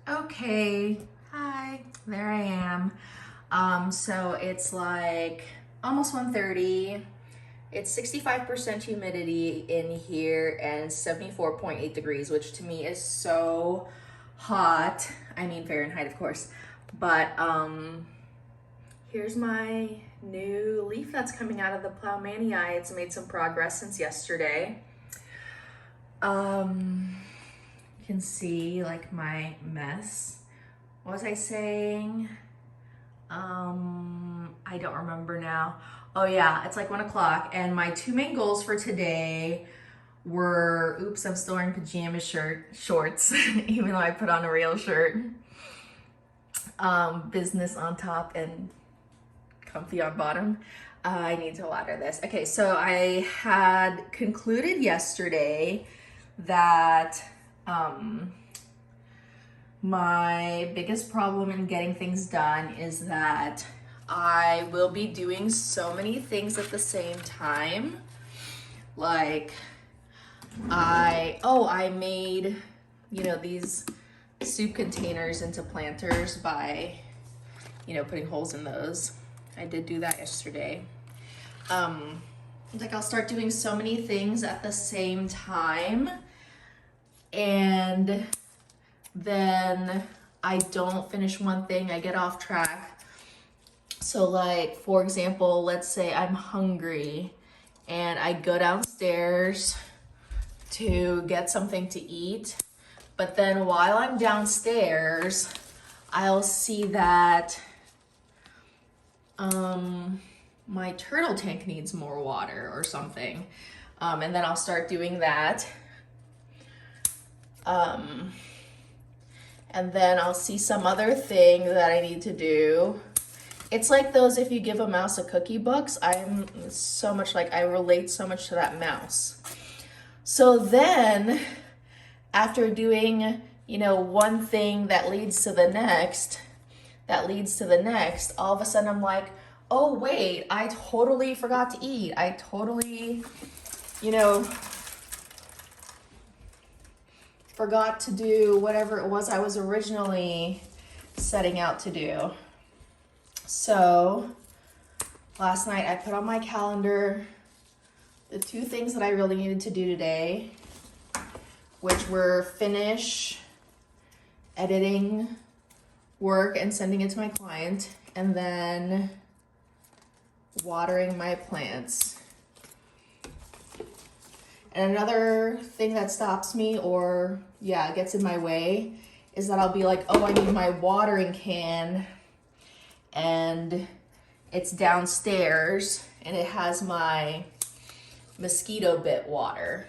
Okay, hi, there I am. So it's like almost 1:30. It's 65% humidity in here and 74.8 degrees, which to me is so hot. I mean Fahrenheit, of course. But here's my new leaf that's coming out of the Plowmanii. It's made some progress since yesterday. You can see like my mess. What was I saying? I don't remember now. Oh yeah, it's like 1 o'clock, and my two main goals for today were, oops, I'm still wearing pajama shorts, even though I put on a real shirt. Business on top and comfy on bottom. I need to water this. Okay, so I had concluded yesterday that my biggest problem in getting things done is that I will be doing so many things at the same time. Like I made, these soup containers into planters by, putting holes in those. I did do that yesterday. Like I'll start doing so many things at the same time, and then I don't finish one thing, I get off track. So like, for example, let's say I'm hungry and I go downstairs to get something to eat, but then while I'm downstairs, I'll see that my turtle tank needs more water or something. And then I'll start doing that. And then I'll see some other thing that I need to do. It's like those if you give a mouse a cookie books. I'm so much like, I relate so much to that mouse. So then after doing, one thing that leads to the next, all of a sudden I'm like, oh wait, I totally forgot to eat. I totally, forgot to do whatever it was I was originally setting out to do. So last night I put on my calendar the two things that I really needed to do today, which were finish editing work and sending it to my client, and then watering my plants. And another thing that stops me or gets in my way is that I'll be like, oh, I need my watering can, and it's downstairs and it has my mosquito bit water.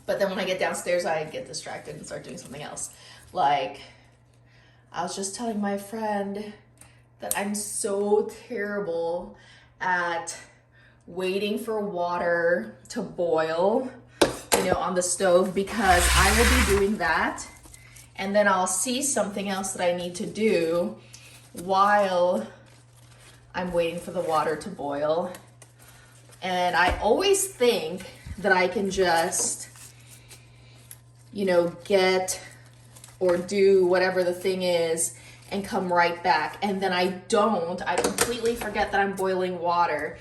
But then when I get downstairs, I get distracted and start doing something else. Like, I was just telling my friend that I'm so terrible at waiting for water to boil, on the stove, because I will be doing that and then I'll see something else that I need to do while I'm waiting for the water to boil. And I always think that I can just, get or do whatever the thing is and come right back. And then I don't. I completely forget that I'm boiling water.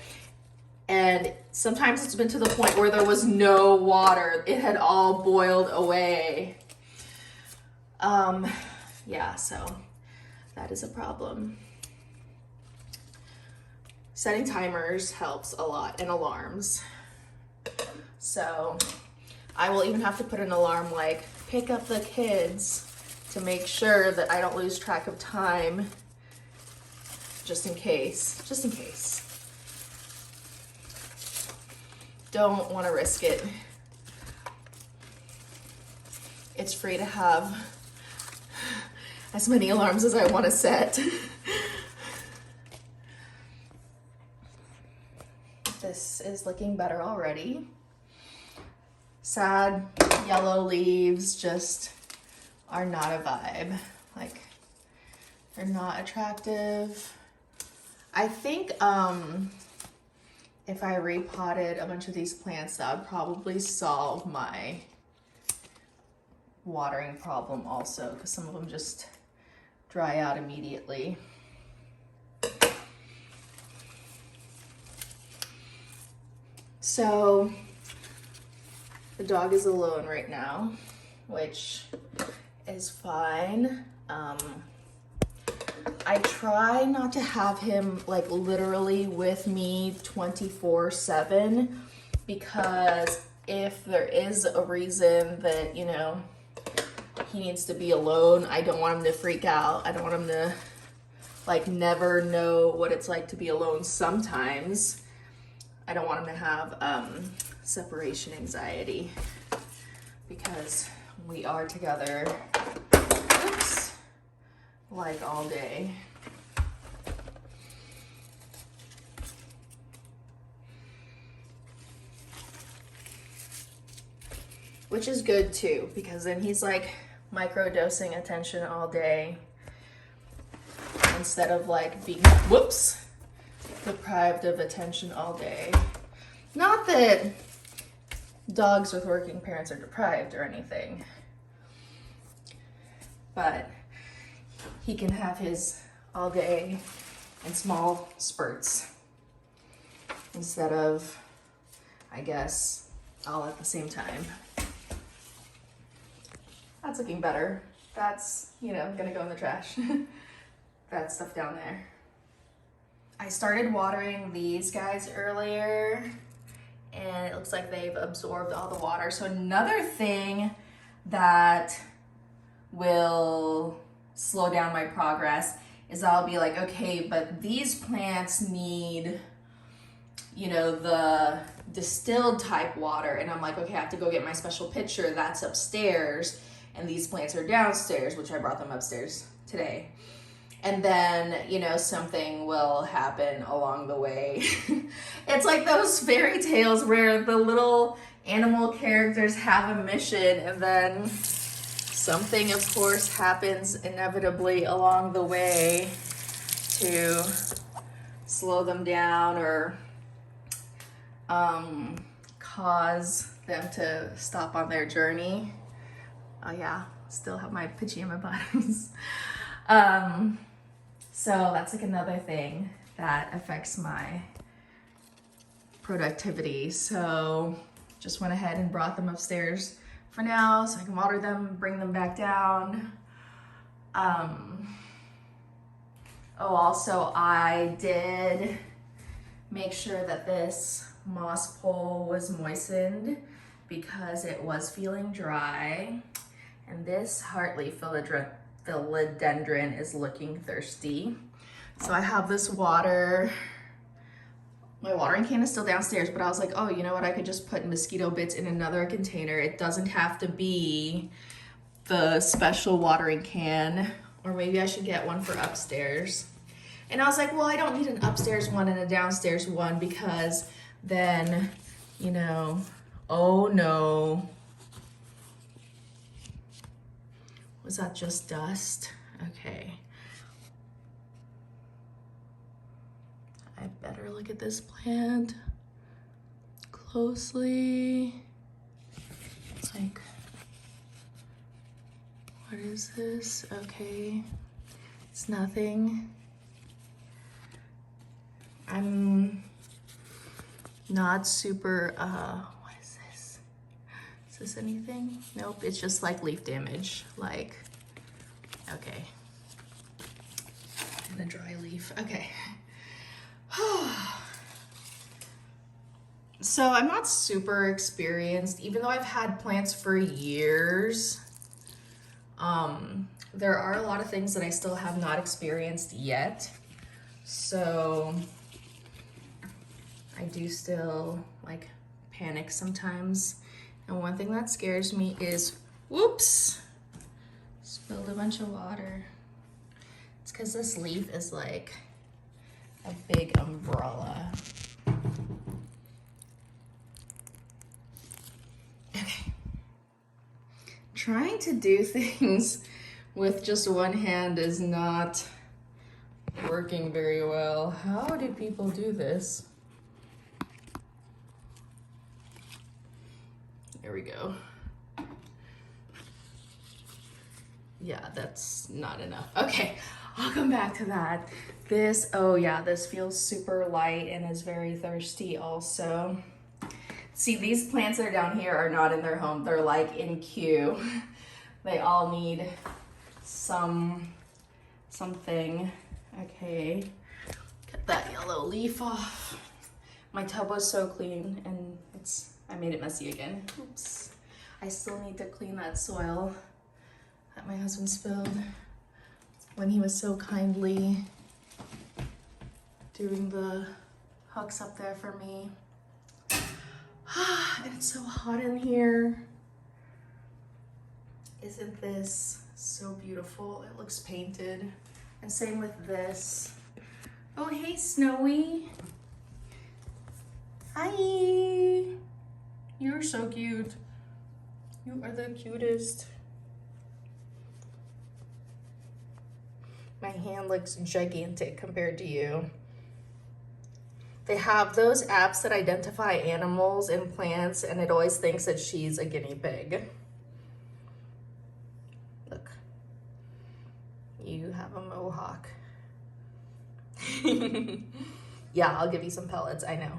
And sometimes it's been to the point where there was no water. It had all boiled away. So that is a problem. Setting timers helps a lot, and alarms. So I will even have to put an alarm like, pick up the kids, to make sure that I don't lose track of time, just in case. Don't want to risk it. It's free to have as many alarms as I want to set. This is looking better already. Sad yellow leaves just are not a vibe. Like, they're not attractive. I think if I repotted a bunch of these plants, that would probably solve my watering problem also, because some of them just dry out immediately. So the dog is alone right now, which is fine. I try not to have him like literally with me 24/7, because if there is a reason that, you know, he needs to be alone, I don't want him to freak out. I don't want him to like never know what it's like to be alone sometimes. I don't want him to have separation anxiety, because we are together, oops, like all day. Which is good too, because then he's like microdosing attention all day instead of like being, whoops, deprived of attention all day. Not that dogs with working parents are deprived or anything, but he can have his all day in small spurts instead of, I guess, all at the same time. That's looking better. That's, you know, gonna go in the trash. That stuff down there. I started watering these guys earlier, and it looks like they've absorbed all the water. So another thing that will slow down my progress is I'll be like, okay, but these plants need, you know, the distilled type water. And I'm like, okay, I have to go get my special pitcher that's upstairs, and these plants are downstairs, which I brought them upstairs today. And then, you know, something will happen along the way. It's like those fairy tales where the little animal characters have a mission, and then something, of course, happens inevitably along the way to slow them down or cause them to stop on their journey. Oh yeah, still have my pajama bottoms. So that's like another thing that affects my productivity. So just went ahead and brought them upstairs for now so I can water them, bring them back down. Also I did make sure that this moss pole was moistened because it was feeling dry. And this heartleaf philodendron is looking thirsty. So I have this water. My watering can is still downstairs, but I was like, oh, you know what? I could just put mosquito bits in another container. It doesn't have to be the special watering can, or maybe I should get one for upstairs. And I was like, well, I don't need an upstairs one and a downstairs one, because then, you know, oh no. Was that just dust? Okay. I better look at this plant closely. Like, what is this? Okay, it's nothing. I'm not super, what is this? Is this anything? Nope, it's just like leaf damage. Like, okay. And a dry leaf, okay. So I'm not super experienced, even though I've had plants for years. There are a lot of things that I still have not experienced yet. So I do still like panic sometimes. And one thing that scares me is, whoops, spilled a bunch of water. It's because this leaf is like a big umbrella. Okay. Trying to do things with just one hand is not working very well. How do people do this? There we go. yeah, that's not enough. Okay, I'll come back to that. This, oh yeah, this feels super light and is very thirsty also. See, these plants that are down here are not in their home. They're like in queue. They all need something. Okay, get that yellow leaf off. My tub was so clean and I made it messy again. Oops. I still need to clean that soil that my husband spilled when he was so kindly doing the hooks up there for me. And it's so hot in here. Isn't this so beautiful? It looks painted. And same with this. Oh, hey, Snowy. Hi. You're so cute. You are the cutest. My hand looks gigantic compared to you. They have those apps that identify animals and plants, and it always thinks that she's a guinea pig. Look, you have a mohawk. Yeah, I'll give you some pellets, I know.